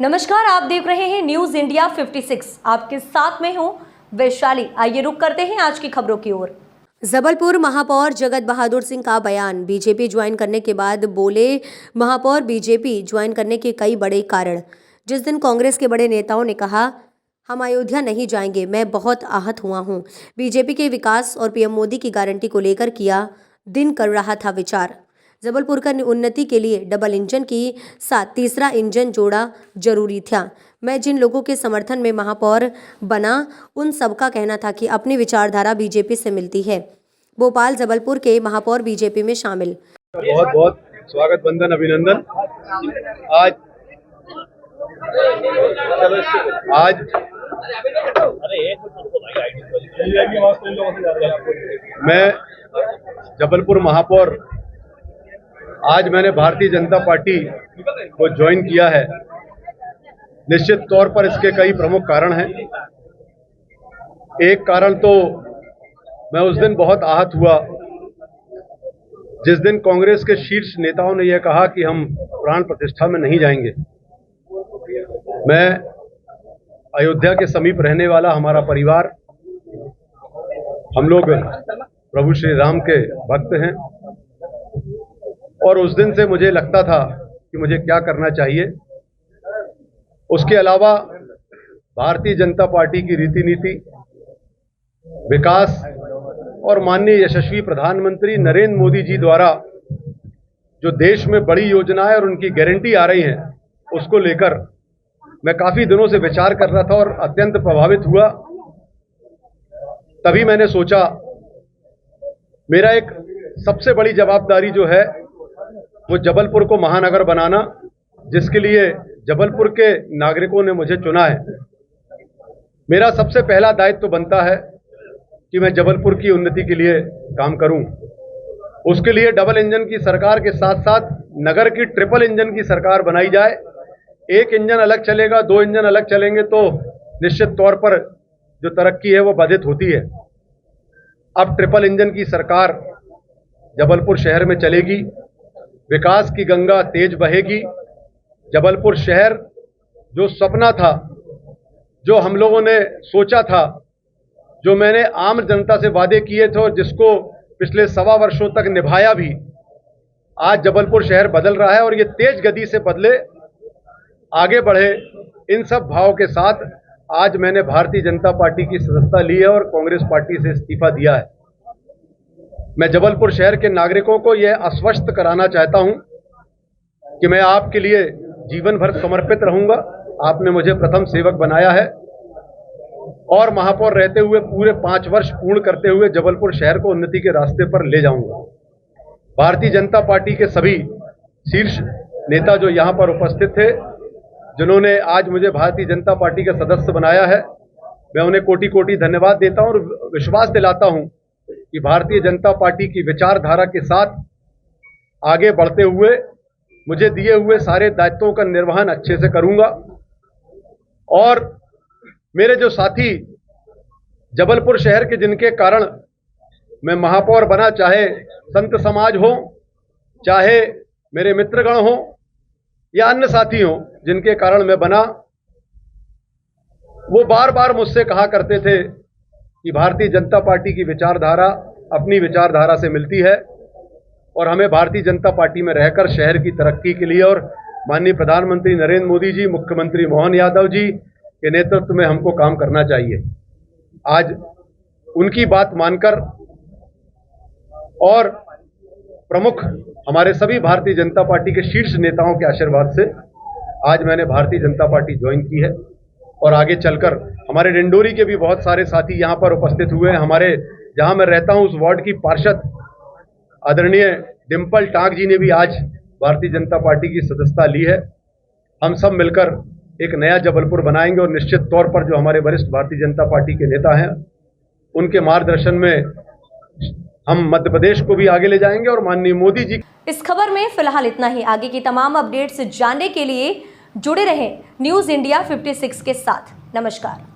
नमस्कार, आप देख रहे हैं न्यूज इंडिया 56। आपके साथ में हूं वैशाली। आइए रुक करते हैं आज की खबरों की ओर। जबलपुर महापौर जगत बहादुर सिंह का बयान। बीजेपी ज्वाइन करने के बाद बोले महापौर बीजेपी ज्वाइन करने के कई बड़े कारण। जिस दिन कांग्रेस के बड़े नेताओं ने कहा हम अयोध्या नहीं जाएंगे, मैं बहुत आहत हुआ हूं। बीजेपी के विकास और पीएम मोदी की गारंटी को लेकर किया दिन कर रहा था विचार। जबलपुर का उन्नति के लिए डबल इंजन की साथ तीसरा इंजन जोड़ा जरूरी था। मैं जिन लोगों के समर्थन में महापौर बना उन सबका कहना था कि अपनी विचारधारा बीजेपी से मिलती है। भोपाल जबलपुर के महापौर बीजेपी में शामिल। बहुत बहुत स्वागत, वंदन, अभिनंदन। आज मैं जबलपुर महापौर, आज मैंने भारतीय जनता पार्टी को ज्वाइन किया है। निश्चित तौर पर इसके कई प्रमुख कारण हैं। एक कारण तो मैं उस दिन बहुत आहत हुआ जिस दिन कांग्रेस के शीर्ष नेताओं ने यह कहा कि हम प्राण प्रतिष्ठा में नहीं जाएंगे। मैं अयोध्या के समीप रहने वाला, हमारा परिवार, हम लोग प्रभु श्री राम के भक्त हैं और उस दिन से मुझे लगता था कि मुझे क्या करना चाहिए। उसके अलावा भारतीय जनता पार्टी की रीति नीति, विकास और माननीय यशस्वी प्रधानमंत्री नरेंद्र मोदी जी द्वारा जो देश में बड़ी योजनाएं और उनकी गारंटी आ रही हैं, उसको लेकर मैं काफी दिनों से विचार कर रहा था और अत्यंत प्रभावित हुआ। तभी मैंने सोचा मेरा एक सबसे बड़ी जवाबदारी जो है वो जबलपुर को महानगर बनाना, जिसके लिए जबलपुर के नागरिकों ने मुझे चुना है। मेरा सबसे पहला दायित्व तो बनता है कि मैं जबलपुर की उन्नति के लिए काम करूं। उसके लिए डबल इंजन की सरकार के साथ साथ नगर की ट्रिपल इंजन की सरकार बनाई जाए। एक इंजन अलग चलेगा, दो इंजन अलग चलेंगे तो निश्चित तौर पर जो तरक्की है वो बाधित होती है। अब ट्रिपल इंजन की सरकार जबलपुर शहर में चलेगी, विकास की गंगा तेज बहेगी। जबलपुर शहर जो सपना था, जो हम लोगों ने सोचा था, जो मैंने आम जनता से वादे किए थे और जिसको पिछले 1.25 वर्षों तक निभाया भी, आज जबलपुर शहर बदल रहा है और ये तेज गति से बदले, आगे बढ़े। इन सब भाव के साथ आज मैंने भारतीय जनता पार्टी की सदस्यता ली है और कांग्रेस पार्टी से इस्तीफा दिया है। मैं जबलपुर शहर के नागरिकों को यह आश्वस्त कराना चाहता हूं कि मैं आपके लिए जीवन भर समर्पित रहूंगा। आपने मुझे प्रथम सेवक बनाया है और महापौर रहते हुए पूरे 5 वर्ष पूर्ण करते हुए जबलपुर शहर को उन्नति के रास्ते पर ले जाऊंगा। भारतीय जनता पार्टी के सभी शीर्ष नेता जो यहां पर उपस्थित थे, जिन्होंने आज मुझे भारतीय जनता पार्टी का सदस्य बनाया है, मैं उन्हें कोटि कोटि धन्यवाद देता हूं और विश्वास दिलाता हूं कि भारतीय जनता पार्टी की विचारधारा के साथ आगे बढ़ते हुए मुझे दिए हुए सारे दायित्वों का निर्वहन अच्छे से करूंगा। और मेरे जो साथी जबलपुर शहर के, जिनके कारण मैं महापौर बना, चाहे संत समाज हो, चाहे मेरे मित्रगण हो या अन्य साथी हो, जिनके कारण मैं बना, वो बार बार मुझसे कहा करते थे कि भारतीय जनता पार्टी की विचारधारा अपनी विचारधारा से मिलती है और हमें भारतीय जनता पार्टी में रहकर शहर की तरक्की के लिए और माननीय प्रधानमंत्री नरेंद्र मोदी जी, मुख्यमंत्री मोहन यादव जी के नेतृत्व में हमको काम करना चाहिए। आज उनकी बात मानकर और प्रमुख हमारे सभी भारतीय जनता पार्टी के शीर्ष नेताओं के आशीर्वाद से आज मैंने भारतीय जनता पार्टी ज्वाइन की है और आगे चलकर हमारे डिंडोरी के भी बहुत सारे साथी यहाँ पर उपस्थित हुए हैं। हमारे जहाँ मैं रहता हूँ उस वार्ड की पार्षद आदरणीय डिम्पल टांक जी ने भी आज भारतीय जनता पार्टी की सदस्यता ली है। हम सब मिलकर एक नया जबलपुर बनाएंगे और निश्चित तौर पर जो हमारे वरिष्ठ भारतीय जनता पार्टी के नेता हैं, उनके मार्गदर्शन में हम मध्य प्रदेश को भी आगे ले जाएंगे और माननीय मोदी जी। इस खबर में फिलहाल इतना ही। आगे की तमाम अपडेट्स जानने के लिए जुड़े रहें न्यूज इंडिया 56 के साथ। नमस्कार।